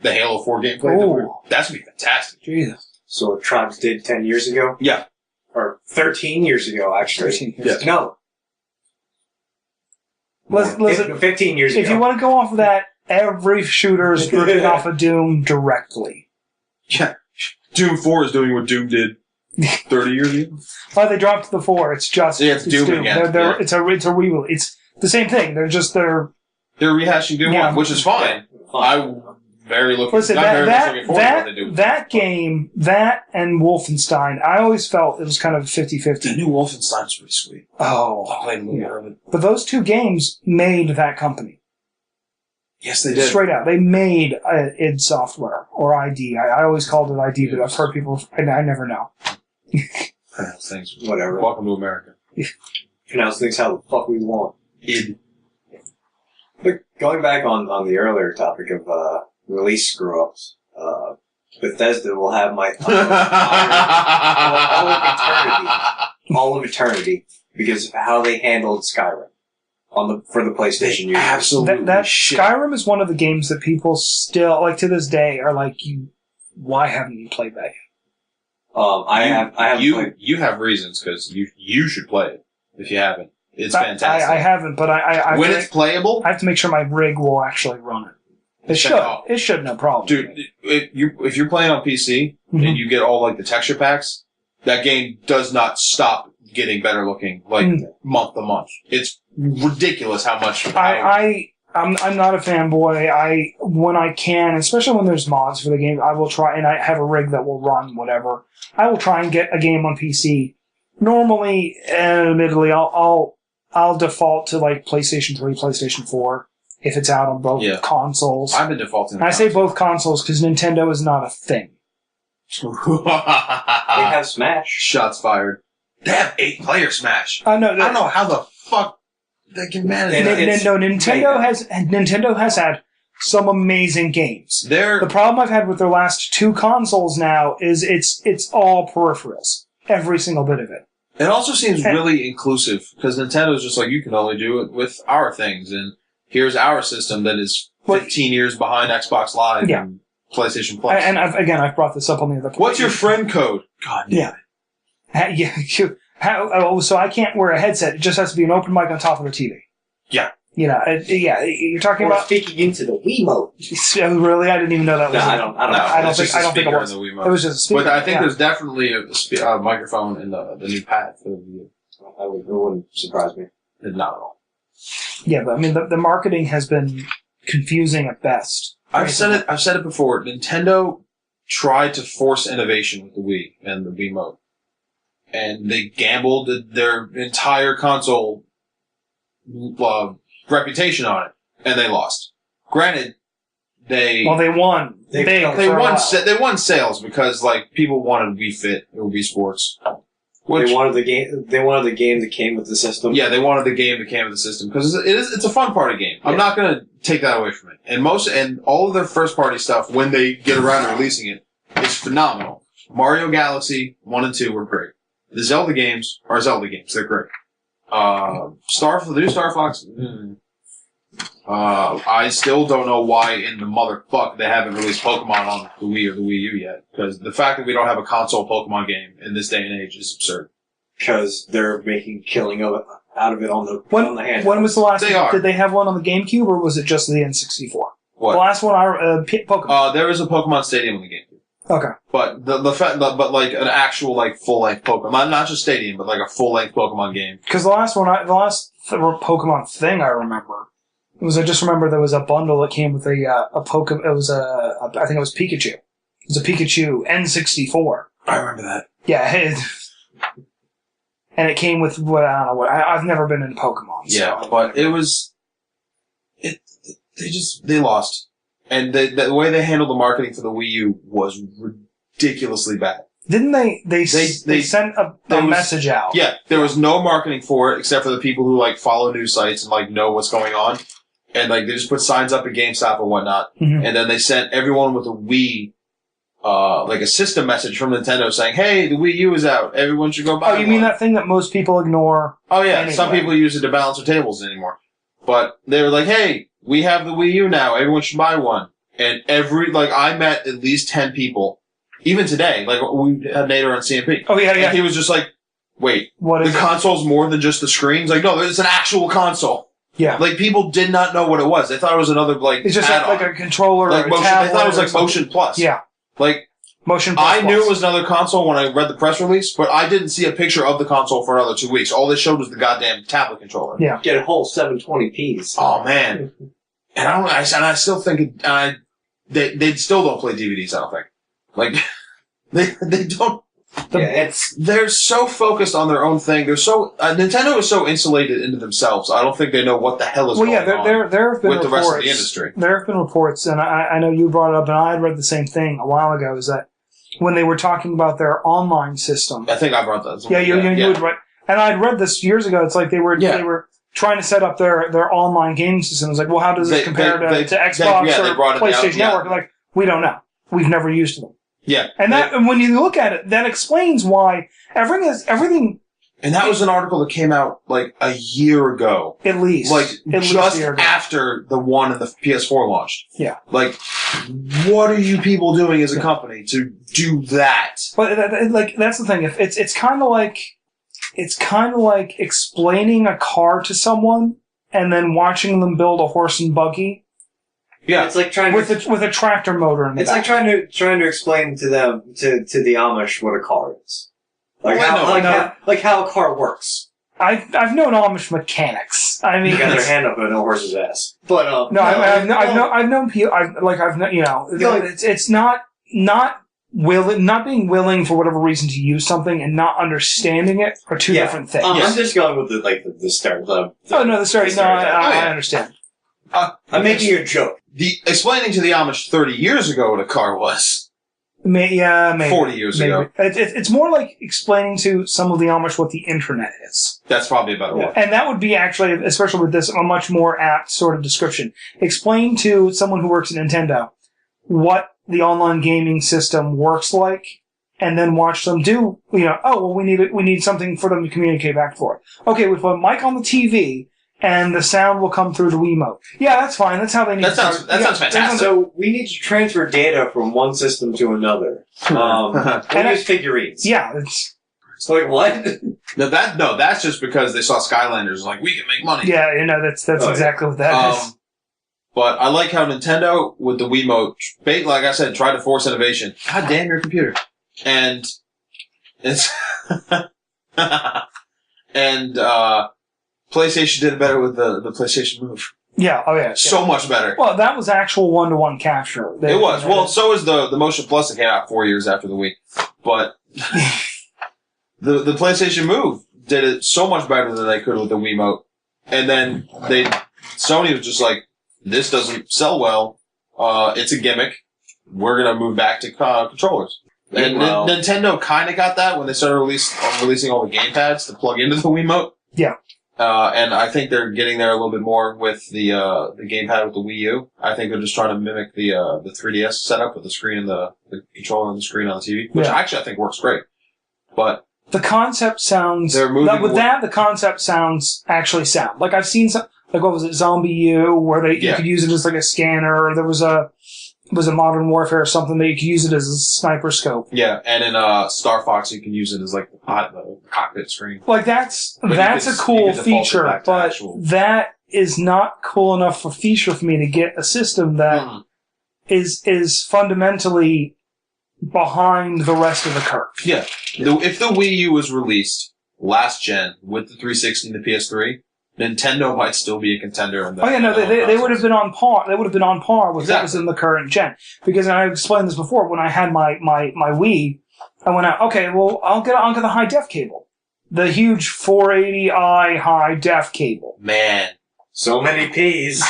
the Halo 4 gameplay. That's going to be fantastic. Jesus. So what Tribes did 10 years ago? Yeah. Or 13 years ago, actually. 13 years ago. No. Listen, 15 years ago. If you want to go off of that, every shooter is ripping off of Doom directly. Yeah. Doom 4 is doing what Doom did 30 years ago. Well, they dropped the 4. It's just it's Doom again. It's a reboot. It's the same thing. They're rehashing Doom 1, which is fine. I'm very looking forward to what they do. That game, that and Wolfenstein, I always felt it was kind of 50-50. The new Wolfenstein's pretty sweet. Oh. I played a little bit of it. But those two games made that company. Yes, they did. Straight out. They made id Software, or ID. I always called it ID, but I've heard people, I never know. Pronounce things. Whatever. Welcome to America. Pronounce things how the fuck we want. ID. But going back on the earlier topic of release screw-ups, Bethesda will have my all of eternity because of how they handled Skyrim for the PlayStation users. Absolutely. Skyrim is one of the games that people still, like to this day, are like, why haven't you played that yet? I haven't played. You have reasons because you should play it if you haven't. It's fantastic. I haven't, but when it's playable, I have to make sure my rig will actually run it. It should. It should, no problem. Dude, if you're playing on PC and you get all like the texture packs, that game does not stop getting better looking month to month. It's ridiculous how much. I'm not a fanboy. When I can, especially when there's mods for the game, I will try, and I have a rig that will run whatever. I will try and get a game on PC. Normally, admittedly, I'll default to like PlayStation 3, PlayStation 4. If it's out on both consoles. I've been defaulting. I say both consoles because Nintendo is not a thing. They have Smash. Shots fired. They have 8-player Smash. No, I don't know how the fuck they can manage that. Nintendo has had some amazing games. The problem I've had with their last two consoles now is it's all peripherals. Every single bit of it. It also seems really inclusive because Nintendo's just like, you can only do it with our things, and here's our system that is 15 years behind Xbox Live and PlayStation Plus. And I've brought this up on the other point. What's your friend code? God damn it. So I can't wear a headset. It just has to be an open mic on top of the TV. Yeah. You're talking about speaking into the Wiimote. Really, I didn't even know that was. No, I don't think it was. It was just a speaker. But I think there's definitely a microphone in the new pad for the Wii. It wouldn't surprise me. Not at all. Yeah, but I mean, the marketing has been confusing at best. I've said it before. Nintendo tried to force innovation with the Wii and the Wiimote, and they gambled their entire console reputation on it, and they lost. Granted, they won. They won sales because like people wanted Wii Fit or Wii Sports. They wanted the game. They wanted the game that came with the system. Yeah, they wanted the game that came with the system because it's a fun part of the game. I'm not going to take that away from it. And all of their first party stuff, when they get around to releasing it, is phenomenal. Mario Galaxy 1 and 2 were great. The Zelda games are Zelda games. They're great. The new Star Fox. I still don't know why in the motherfuck they haven't released Pokemon on the Wii or the Wii U yet. Because the fact that we don't have a console Pokemon game in this day and age is absurd. Because they're making killing out of it on the handheld. When was the last? They are. Did they have one on the GameCube or was it just the N64? What? The last one, Pokemon. There is a Pokemon Stadium on the GameCube. Okay. But but like an actual like full length Pokemon, not just Stadium, but like a full length Pokemon game. Because the last Pokemon thing I remember I just remember there was a bundle that came with a Pokemon. It was I think it was Pikachu. It was a Pikachu N64. I remember that. Yeah. And it came with what I don't know what I've never been into Pokemon. Yeah, so. but it was they lost. And the way they handled the marketing for the Wii U was ridiculously bad. Didn't they sent a message out? Yeah, there was no marketing for it except for the people who like follow news sites and like know what's going on. And like they just put signs up at GameStop and whatnot. Mm-hmm. And then they sent everyone with a Wii like a system message from Nintendo saying, "Hey, the Wii U is out. Everyone should go buy one." Oh, you mean that thing that most people ignore? Oh yeah, anyway. Some people use it to balance their tables anymore. But they were like, "Hey, we have the Wii U now. Everyone should buy one." And I met at least 10 people, even today. Like we had Nader on CMP. Oh yeah. And he was just like, "Wait, what is the console's more than just the screens?" Like, no, it's an actual console. Yeah. Like people did not know what it was. They thought it was another like. It's just add-on. like a controller like or a motion. tablet. They thought it was like Motion Plus. Yeah. Like. Motion Plus. I knew it was another console when I read the press release, but I didn't see a picture of the console for another 2 weeks. All they showed was the goddamn tablet controller. Yeah. Get a whole 720p's. Oh man. And I still think they still don't play DVDs. I don't think. Like they don't. They're so focused on their own thing. They're so Nintendo is so insulated into themselves. I don't think they know what the hell is going on there have been with reports, the rest of the industry. There have been reports, and I know you brought it up, and I had read the same thing a while ago. Is that when they were talking about their online system? I think I brought that. Yeah, you would write, and I'd read this years ago. It's like they were trying to set up their online gaming system. It's like, well, how does this compare to Xbox or PlayStation Network? Like, we don't know. We've never used them. Yeah, and when you look at it, that explains why everything. And that was an article that came out like a year ago, at least, just after the one and the PS4 launched. Yeah, like what are you people doing as a company to do that? But that's the thing. If it's kind of like explaining a car to someone and then watching them build a horse and buggy. Yeah, it's like trying with a tractor motor in the back. Like trying to explain to them to the Amish what a car is, how a car works. I've known Amish mechanics. I mean, you got their hand up in a horse's ass. But I've known people. It's not being willing for whatever reason to use something and not understanding it are two different things. I'm just going with the start. The start. I understand. I'm making a joke. Explaining to the Amish 30 years ago what a car was. Maybe 40 years ago. It's more like explaining to some of the Amish what the internet is. That's probably a better one. And that would be actually, especially with this, a much more apt sort of description. Explain to someone who works at Nintendo what the online gaming system works like, and then watch them do, we need something for them to communicate back and forth. Okay, we put a mic on the TV, and the sound will come through the Wiimote. Yeah, that's fine. That's how they need that sounds fantastic. So we need to transfer data from one system to another. We use figurines. Yeah, it's like what? No, that's just because they saw Skylanders like we can make money. Yeah, that's exactly what that is. But I like how Nintendo with the Wiimote, like I said, tried to force innovation. God damn your computer! And it's PlayStation did it better with the PlayStation Move. Yeah, oh yeah. So much better. Well, that was actual one-to-one capture. It was. Well, so is the Motion Plus that came out 4 years after the Wii. But the PlayStation Move did it so much better than they could with the Wiimote. And then Sony was just like, this doesn't sell well. It's a gimmick. We're gonna move back to controllers. And Nintendo kind of got that when they started releasing all the gamepads to plug into the Wiimote. Yeah. And I think they're getting there a little bit more with the gamepad with the Wii U. I think they're just trying to mimic the 3DS setup with the screen and the controller and the screen on the TV, which actually I think works great. But the concept sounds they're moving the concept sounds actually sound. Like I've seen some like what was it, Zombie U, where you could use it as like a scanner. Or there was a Modern Warfare or something that you could use it as a sniper scope. Yeah, and in Star Fox you can use it as like the cockpit screen. Like that's a cool feature, but that is not cool enough for feature for me to get a system that is fundamentally behind the rest of the curve. Yeah. If the Wii U was released last gen with the 360 and the PS3, Nintendo might still be a contender. They would have been on par. They would have been on par with what was in the current gen. Because I explained this before. When I had my Wii, I went out. Okay, well, I'll get the high def cable, the huge 480i high def cable. Man, so many P's.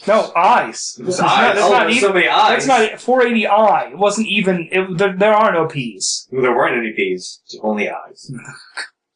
No, eyes. There's so many eyes. That's not 480i. It wasn't even. There are no P's. There weren't any P's. Only eyes.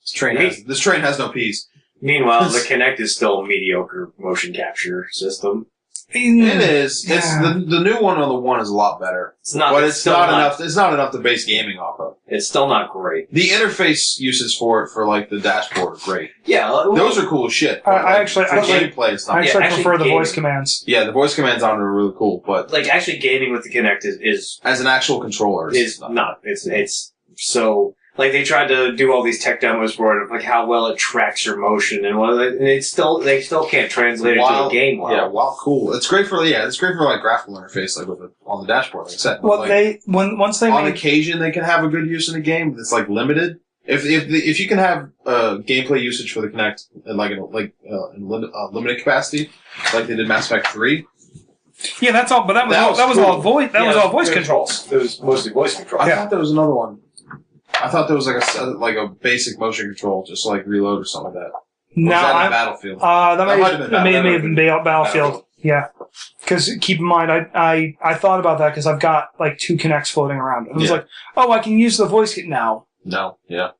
This train has no P's. Meanwhile, the Kinect is still a mediocre motion capture system. It is. Yeah. It's the new one on the One is a lot better. It's not. But it's not enough. It's not enough to base gaming off of. It's still not great. The interface uses for it for like the dashboard are great. Yeah, those are cool as shit. I actually prefer the voice commands. Yeah, the voice commands on it are really cool, but like actually gaming with the Kinect is as an actual controller is not. It's so. Like, they tried to do all these tech demos for it, like how well it tracks your motion, and they still can't translate it to a game well. Yeah, wow, cool. It's great for like graphical interface, like on the dashboard, like I said. Well, on occasion they can have a good use in a game, but it's like limited. If you can have gameplay usage for the Kinect in limited capacity, like they did Mass Effect 3. Yeah, that's all. But that was all voice. That was all voice controls. It was mostly voice control. I thought there was another one. I thought there was like a basic motion control, just like reload or something like that. No, Battlefield. That may have been Battlefield. Yeah, because keep in mind, I thought about that because I've got like 2 Kinects floating around. I was like, oh, I can use the voice kit now. No, yeah.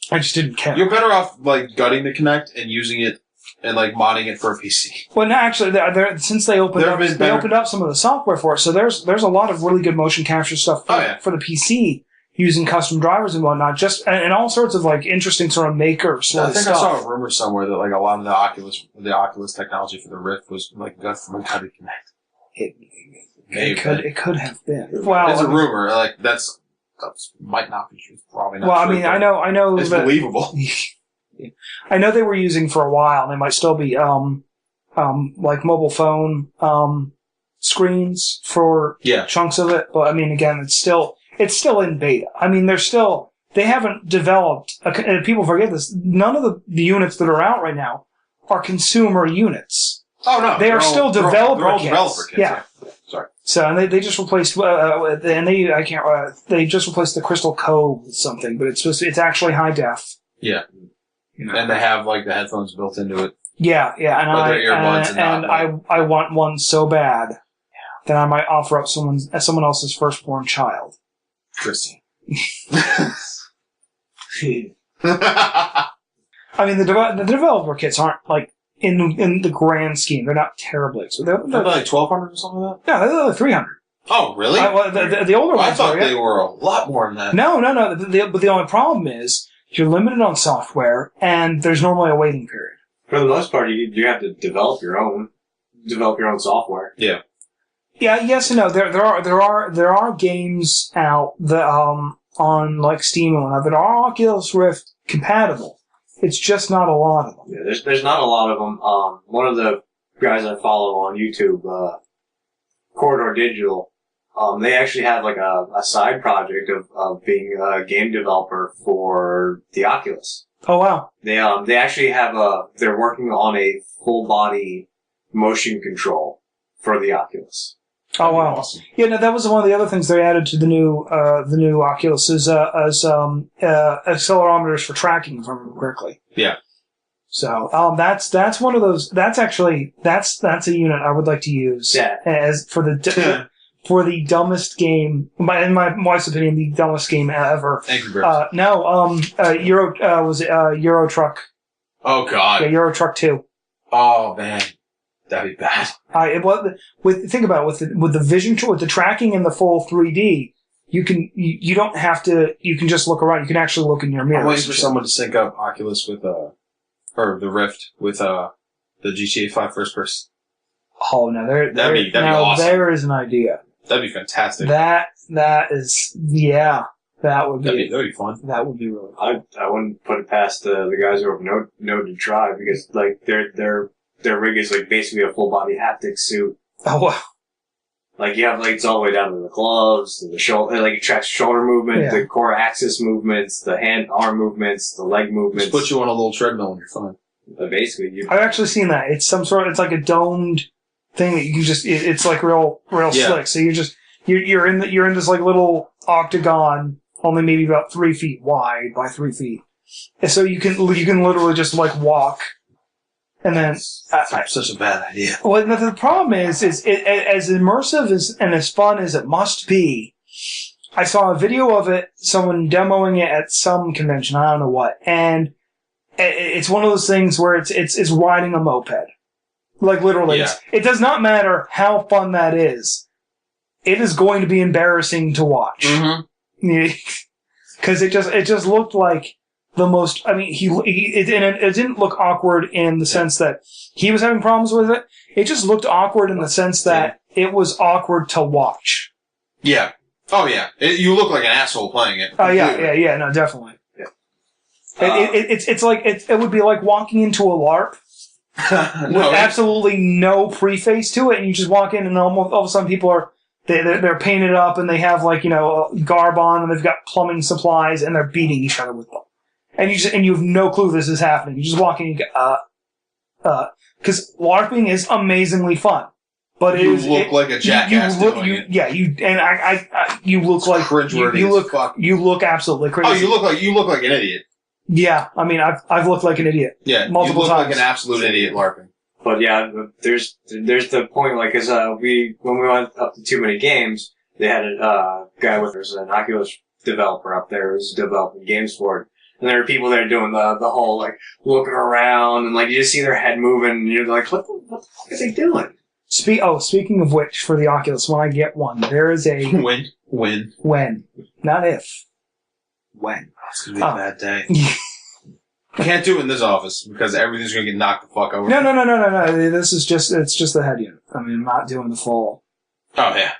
I just didn't care. You're better off like gutting the Kinect and using it and like modding it for a PC. Well, no, actually, since they opened up some of the software for it, so there's a lot of really good motion capture stuff for the PC. Using custom drivers and whatnot, and all sorts of like interesting sort of maker sort of stuff. I saw a rumor somewhere that like a lot of the Oculus technology for the Rift was like gut from a gutted Kinect. It could have been. Well, it's a rumor. Like that might not be true. Probably not. Well, true, I know it's believable. I know they were using for a while. And they might still be like mobile phone screens for chunks of it. But I mean, again, it's still in beta. I mean, they haven't developed, and people forget this, none of the units that are out right now are consumer units. Oh, no. They are still developer kits. Developer kits. Yeah. Sorry. So, and they just replaced, they just replaced the Crystal Cove with something, but it's actually high def. Yeah. And they have, like, the headphones built into it. Yeah, and I want one so bad that I might offer up someone else's firstborn child. Christian. I mean, the developer kits aren't like in the grand scheme. They're not terribly expensive. They're like $1,200 or something like that. Yeah, they're like $300. Oh, really? The older ones. I thought they were a lot more than that. No. But the only problem is you're limited on software, and there's normally a waiting period. For the most part, you have to develop your own software. Yeah. Yeah, yes and no. There are games out that on like Steam and whatnot that are Oculus Rift compatible. It's just not a lot of them. Yeah, there's not a lot of them. One of the guys I follow on YouTube, Corridor Digital, they actually have like a side project of being a game developer for the Oculus. Oh wow. They actually have they're working on a full body motion control for the Oculus. Oh wow! Awesome. Yeah, no, that was one of the other things they added to the new Oculus is accelerometers for tracking, if I remember correctly. Yeah. So that's one of those. That's a unit I would like to use as for the dumbest game. In my wife's opinion, the dumbest game ever. Angry Birds. Euro Truck. Oh God. Yeah, Euro Truck 2. Oh man. That'd be bad. Think about it, with the vision tool, with the tracking and the full 3D, you don't have to. You can just look around. You can actually look in your mirror. I'm waiting for someone to sync up Oculus with or the Rift with The GTA 5 first person. Oh no, That'd be awesome. There is an idea. That'd be fantastic. That is that would be that'd be fun. That would be really cool. I wouldn't put it past the guys who have no to try because like their rig is like basically a full body haptic suit. Oh wow. Like you have lights all the way down to the gloves, to the shoulder, like it tracks shoulder movement, the core axis movements, the arm movements, the leg movements. Just put you on a little treadmill and you're fine. Basically, I've actually seen that. It's it's like a domed thing that you can just. It's like real slick. So you're in this like little octagon, only maybe about 3 feet wide by 3 feet, and so you can literally just like walk. And then such a bad idea. Well, the problem is as immersive and as fun as it must be. I saw a video of it, someone demoing it at some convention, I don't know what, and it's one of those things where it's riding a moped, like literally. Yeah. It does not matter how fun that is. It is going to be embarrassing to watch because it just looked like. The most, I mean, it didn't look awkward in the sense that he was having problems with it. It just looked awkward in the sense that it was awkward to watch. Yeah. Oh, yeah. You look like an asshole playing it. Oh, yeah, no, definitely. Yeah. It's like, it would be like walking into a LARP with absolutely no preface to it, and you just walk in and all of a sudden people are, they're painted up and they have like, garb on and they've got plumbing supplies and they're beating each other with them. And you have no clue this is happening. You just walk in and you go, because LARPing is amazingly fun. But you look like a jackass doing it. Yeah, you look like cringeworthy. You look absolutely crazy. Oh, you look like an idiot. Yeah, I mean, I've looked like an idiot. Yeah, multiple you look times. like an absolute idiot LARPing. But yeah, there's the point, like, cause, when we went up to Too Many Games, they had a guy with us, an Oculus developer up there who's developing games for it. And there are people that are doing the whole, like, looking around, and, like, you just see their head moving, and you're like, what the fuck are they doing? Speaking of which, for the Oculus, when I get one, there is a... When. Not if. When. It's gonna be a bad day. Can't do it in this office, because everything's gonna get knocked the fuck over. No. This is it's just the head unit. I mean, I'm not doing the full... Oh, yeah.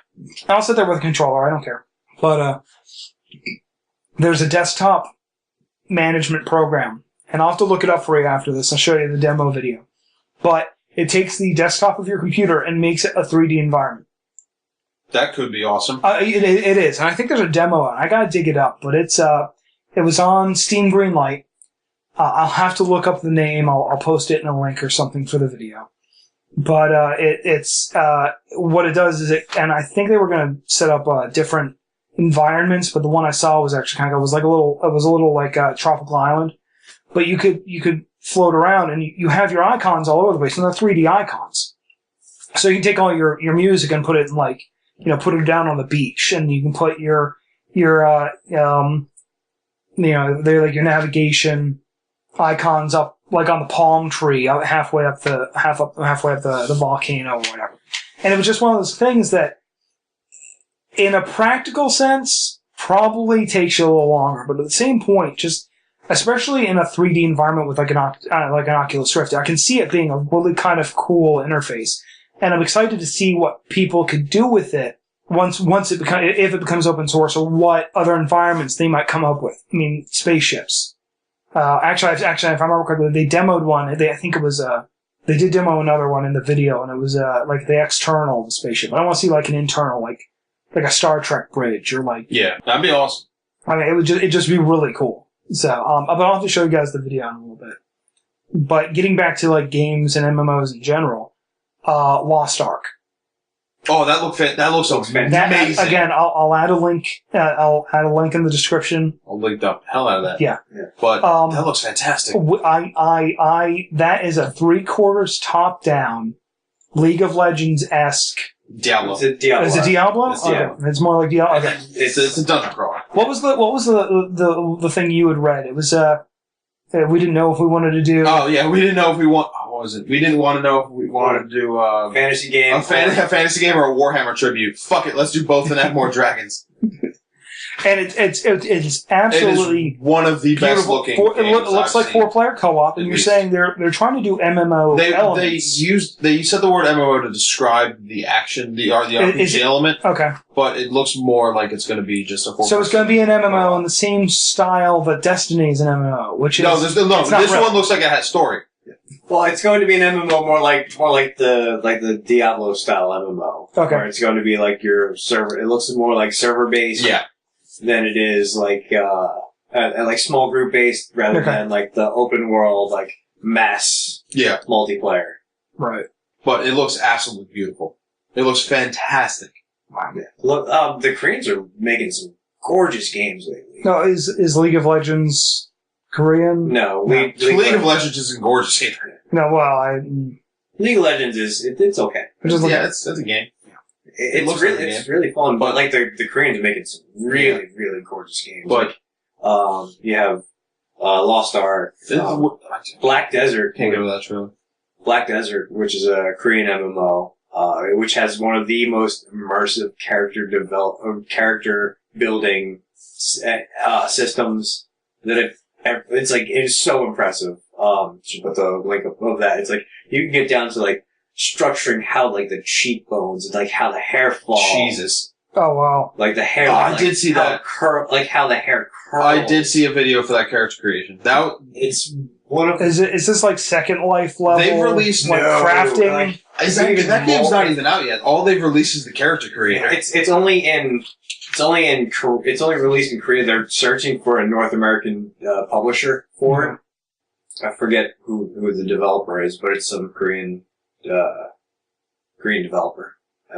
I'll sit there with a controller, I don't care. But, there's a desktop management program, and I'll have to look it up for you after this. I'll show you the demo video. But it takes the desktop of your computer and makes it a 3D environment. That could be awesome. It is, and I think there's a demo. I gotta dig it up, but it was on Steam Greenlight. I'll have to look up the name. I'll post it in a link or something for the video. But it's what it does is and I think they were gonna set up different environments, but the one I saw was actually it was a little like a tropical island, but you could float around and you have your icons all over the place, and they're 3D icons. So you can take all your music and put it in put it down on the beach, and you can put your they're like your navigation icons up like on the palm tree, halfway up the volcano or whatever. And it was just one of those things that, in a practical sense, probably takes you a little longer, but at the same point, just especially in a 3D environment with like an Oculus Rift, I can see it being a really kind of cool interface, and I'm excited to see what people could do with it once if it becomes open source, or what other environments they might come up with. I mean, spaceships. Actually, if I remember correctly, they demoed one. I think it was they did demo another one in the video, and it was like the external spaceship. I want to see like an internal, like a Star Trek bridge, or like... Yeah, that'd be awesome. I mean, it'd just be really cool. So, but I'll have to show you guys the video in a little bit. But getting back to like games and MMOs in general, Lost Ark. Oh, that looks amazing. Again, I'll add a link. I'll add a link in the description. I'll link the hell out of that. Yeah. But that looks fantastic. That is a 3/4 top down League of Legends-esque. Diablo. Is it Diablo? Is it Diablo? It's Diablo. Okay. It's more like Diablo. Okay. It's a dungeon crawler. What was the thing you had read? It was we didn't know if we wanted to do. Oh yeah, we didn't know if we want. What was it? We didn't want to know if we wanted to do fantasy game, a fantasy game or a Warhammer tribute. Fuck it, let's do both and add more dragons. And it's absolutely it is one of the best beautiful. looking. It looks I've like seen. 4-player co-op, and At you're least. saying they're trying to do MMO elements. They said the word MMO to describe the action, the RPG element, Okay, but it looks more like it's going to be just a 4-player. so it's going to be an MMO in the same style that Destiny is an MMO, which is this one looks like it has story. Well, it's going to be an MMO more like the Diablo style MMO. Okay. Where it's going to be like your server. It looks more like server based. Yeah. Than it is like like small group based rather than like the open world like mass multiplayer. Right. But it looks absolutely beautiful. It looks fantastic. Wow. Yeah. Look, the Koreans are making some gorgeous games lately. No, is League of Legends Korean? No, League of Legends isn't gorgeous either. No, well, League of Legends it's okay. It's a game. It's really fun, but like the Koreans are making some really gorgeous games. But you have Lost Ark, Black Desert. Can't go to that trailer. Black Desert, which is a Korean MMO, which has one of the most immersive character building systems that it is so impressive. Should put the link of that. It's like you can get down to like structuring how like the cheekbones and like how the hair falls. Jesus. Oh wow! Like the hair. I did see that. Like how the hair curls. I did see a video for that character creation. It's one of. Is this like Second Life level? They've released crafting. That game's not even out yet. All they've released is the character creator. It's only released in Korea. They're searching for a North American publisher for it. I forget who the developer is, but it's some Korean developer.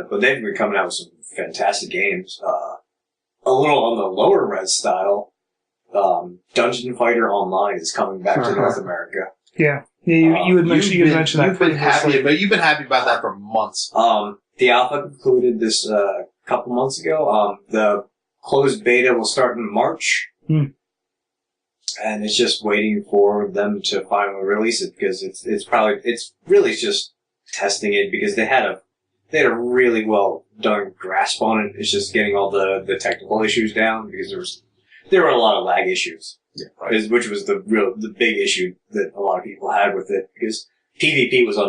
But they've been coming out with some fantastic games. A little on the lower res style, Dungeon Fighter Online is coming back to North America. Yeah. You had mentioned that. You've been happy, but you've been happy about that for months. The alpha concluded this couple months ago. The closed beta will start in March. And it's just waiting for them to finally release it because it's really just testing it because they had a really well done grasp on it. It's just getting all the technical issues down because there were a lot of lag issues. Yeah, right. Which was the big issue that a lot of people had with it because PvP was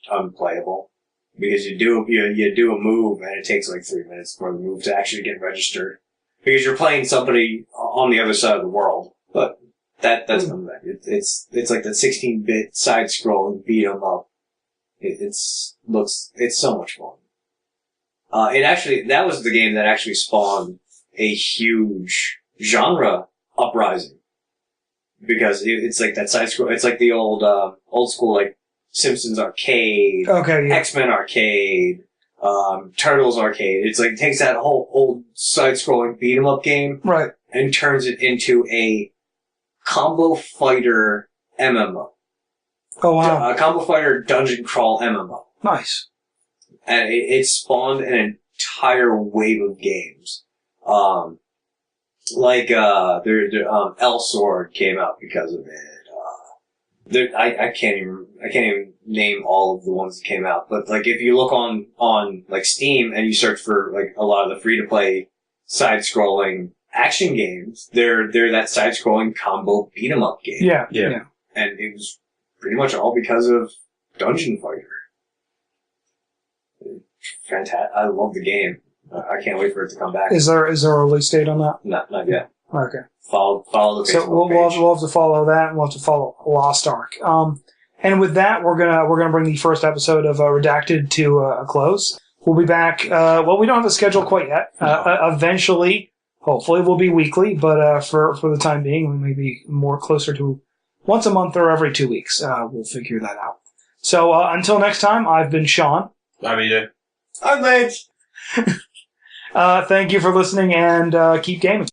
unplayable because you do a move and it takes like 3 minutes for the move to actually get registered because you're playing somebody on the other side of the world. But that's coming back. It's like that 16-bit side scrolling beat 'em up. It's so much fun. That was the game that actually spawned a huge genre uprising. Because it's like that side scroll, it's like the old school like Simpsons arcade, X-Men arcade, Turtles arcade. It's like it takes that whole old side scrolling beat 'em up game. Right. And turns it into a combo fighter MMO. Oh wow! A combo fighter dungeon crawl MMO. Nice. And it spawned an entire wave of games. L Sword came out because of it. I can't even name all of the ones that came out. But like if you look on like Steam and you search for like a lot of the free to play side scrolling action games, they're that side-scrolling combo beat-em-up game. Yeah. And it was pretty much all because of Dungeon Fighter. Fantastic! I love the game. I can't wait for it to come back. Is there a release date on that? Not yet. Okay. Follow the Facebook so we'll page. have to follow that, and we'll have to follow Lost Ark. And with that, we're gonna bring the first episode of Redacted to a close. We'll be back. We don't have a schedule quite yet. Eventually. Hopefully we'll be weekly, but for the time being, we may be more closer to once a month or every 2 weeks. We'll figure that out. So until next time, I've been Shawn. I'm EJ. I'm Lance. Thank you for listening, and keep gaming.